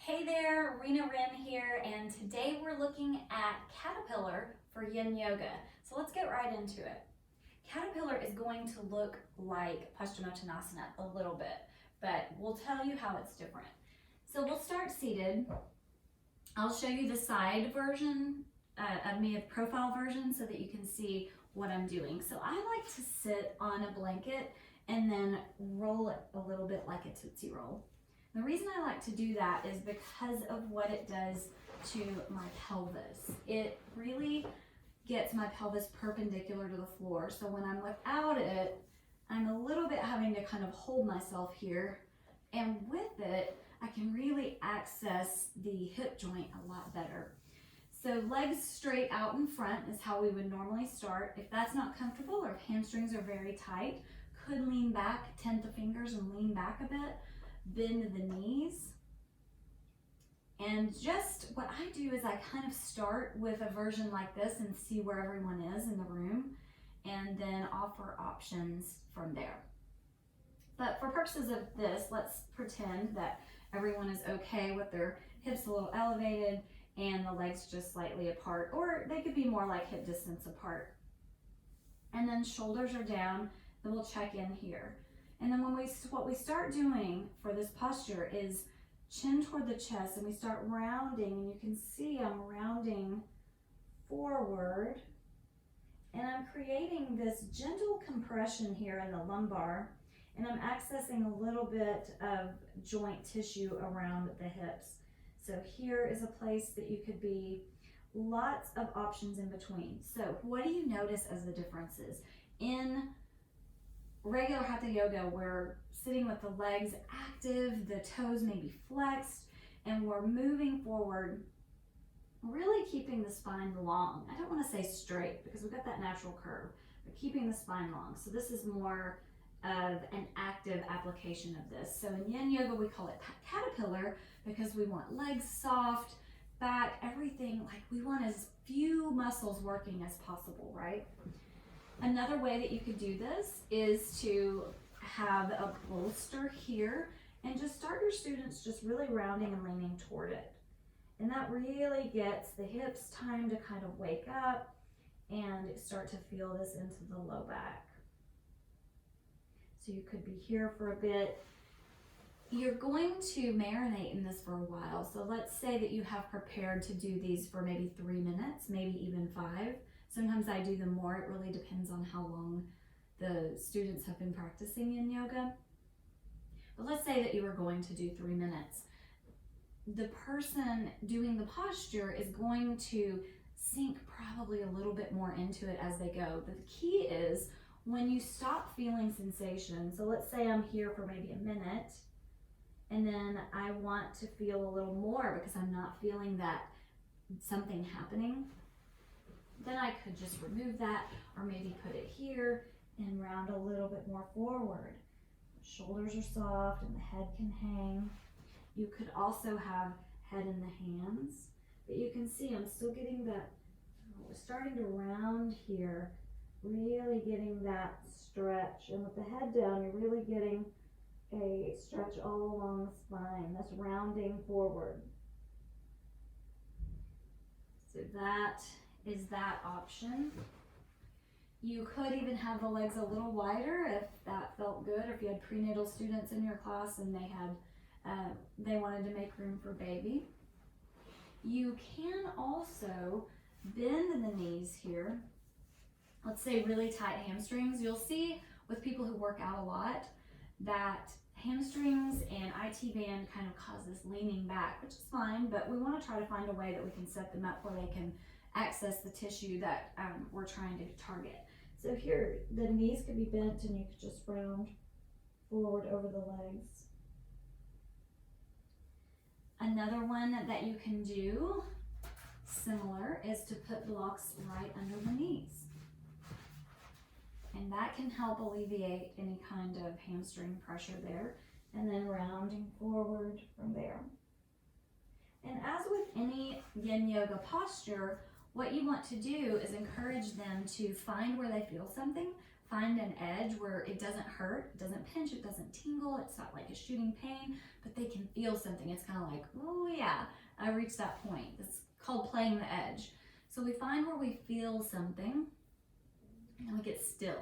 Hey there, Rena Wren here, and today we're looking at Caterpillar for Yin Yoga. So let's get right into it. Caterpillar is going to look like paschimottansana a little bit, but we'll tell you how it's different. So we'll start seated. I'll show you the side version of me, a profile version, so that you can see what I'm doing. So I like to sit on a blanket and then roll it a little bit like a Tootsie Roll. The reason I like to do that is because of what it does to my pelvis. It really gets my pelvis perpendicular to the floor. So when I'm without it, I'm a little bit having to kind of hold myself here. And with it, I can really access the hip joint a lot better. So legs straight out in front is how we would normally start. If that's not comfortable or if hamstrings are very tight, could lean back, tent the fingers and lean back a bit. Bend the knees. And just what I do is I kind of start with a version like this and see where everyone is in the room and then offer options from there. But for purposes of this, let's pretend that everyone is okay with their hips a little elevated and the legs just slightly apart, or they could be more like hip distance apart. And then shoulders are down, then we'll check in here. And then what we start doing for this posture is chin toward the chest, and we start rounding, and you can see I'm rounding forward, and I'm creating this gentle compression here in the lumbar, and I'm accessing a little bit of joint tissue around the hips. So here is a place that you could be, lots of options in between. So what do you notice as the differences? In regular hatha yoga, we're sitting with the legs active, the toes may be flexed, and we're moving forward, really keeping the spine long. I don't want to say straight because we've got that natural curve, but keeping the spine long. So this is more of an active application of this. So in Yin Yoga, we call it Caterpillar because we want legs soft, back, everything, like we want as few muscles working as possible, right? Another way that you could do this is to have a bolster here and just start your students just really rounding and leaning toward it. And that really gets the hips time to kind of wake up and start to feel this into the low back. So you could be here for a bit. You're going to marinate in this for a while. So let's say that you have prepared to do these for maybe 3 minutes, maybe even 5. Sometimes I do them more. It really depends on how long the students have been practicing Yin Yoga. But let's say that you were going to do 3 minutes. The person doing the posture is going to sink probably a little bit more into it as they go. But the key is when you stop feeling sensation, so let's say I'm here for maybe a minute, and then I want to feel a little more because I'm not feeling that something happening, then I could just remove that or maybe put it here and round a little bit more forward. Shoulders are soft and the head can hang. You could also have head in the hands, but you can see I'm still getting that, we're starting to round here, really getting that stretch. And with the head down, you're really getting a stretch all along the spine. That's rounding forward. So that is that option. You could even have the legs a little wider if that felt good, or if you had prenatal students in your class and they wanted to make room for baby. You can also bend the knees here. Let's say really tight hamstrings. You'll see with people who work out a lot that hamstrings and IT band kind of cause this leaning back, which is fine, but we want to try to find a way that we can set them up where they can access the tissue that we're trying to target. So here, the knees could be bent and you could just round forward over the legs. Another one that you can do, similar, is to put blocks right under the knees. And that can help alleviate any kind of hamstring pressure there, and then rounding forward from there. And as with any Yin Yoga posture, what you want to do is encourage them to find where they feel something, find an edge where it doesn't hurt, it doesn't pinch, it doesn't tingle, it's not like a shooting pain, but they can feel something. It's kind of like, oh yeah, I reached that point. It's called playing the edge. So we find where we feel something and we get still,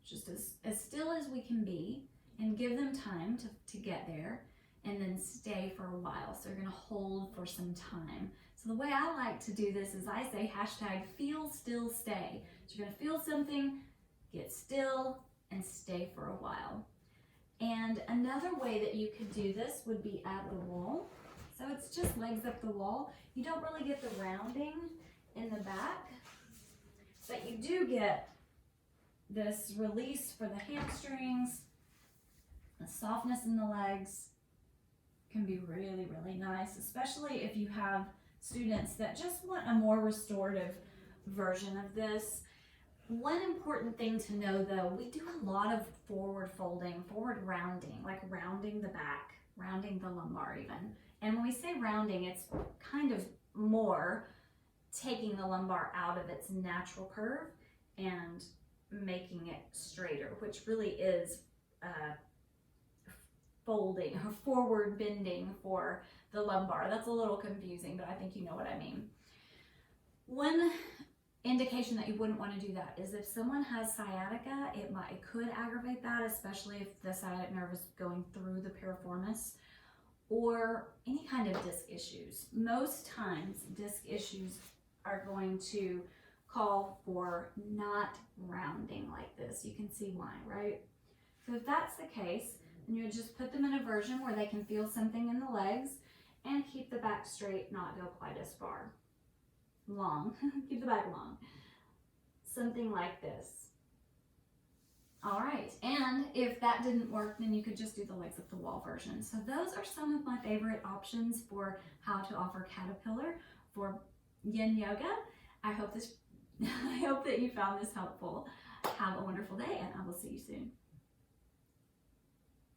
just as still as we can be, and give them time to get there, and then stay for a while. So you're gonna hold for some time. So the way I like to do this is I say hashtag feel still stay. So you're gonna feel something, get still, and stay for a while. And another way that you could do this would be at the wall. So it's just legs up the wall. You don't really get the rounding in the back, but you do get this release for the hamstrings. The softness in the legs can be really, really nice, especially if you have students that just want a more restorative version of this. One important thing to know though, we do a lot of forward folding, forward rounding, like rounding the back, rounding the lumbar even. And when we say rounding, it's kind of more taking the lumbar out of its natural curve and making it straighter, which really is folding or forward bending for the lumbar. That's a little confusing, but I think you know what I mean. One indication that you wouldn't want to do that is if someone has sciatica, it could aggravate that, especially if the sciatic nerve is going through the piriformis, or any kind of disc issues. Most times disc issues are going to call for not rounding like this. You can see why, right? So if that's the case, then you would just put them in a version where they can feel something in the legs and keep the back straight, not go quite as far. Long, keep the back long. Something like this. All right, and if that didn't work, then you could just do the legs up the wall version. So those are some of my favorite options for how to offer caterpillar for Yin Yoga. I hope that you found this helpful. Have a wonderful day, and I will see you soon.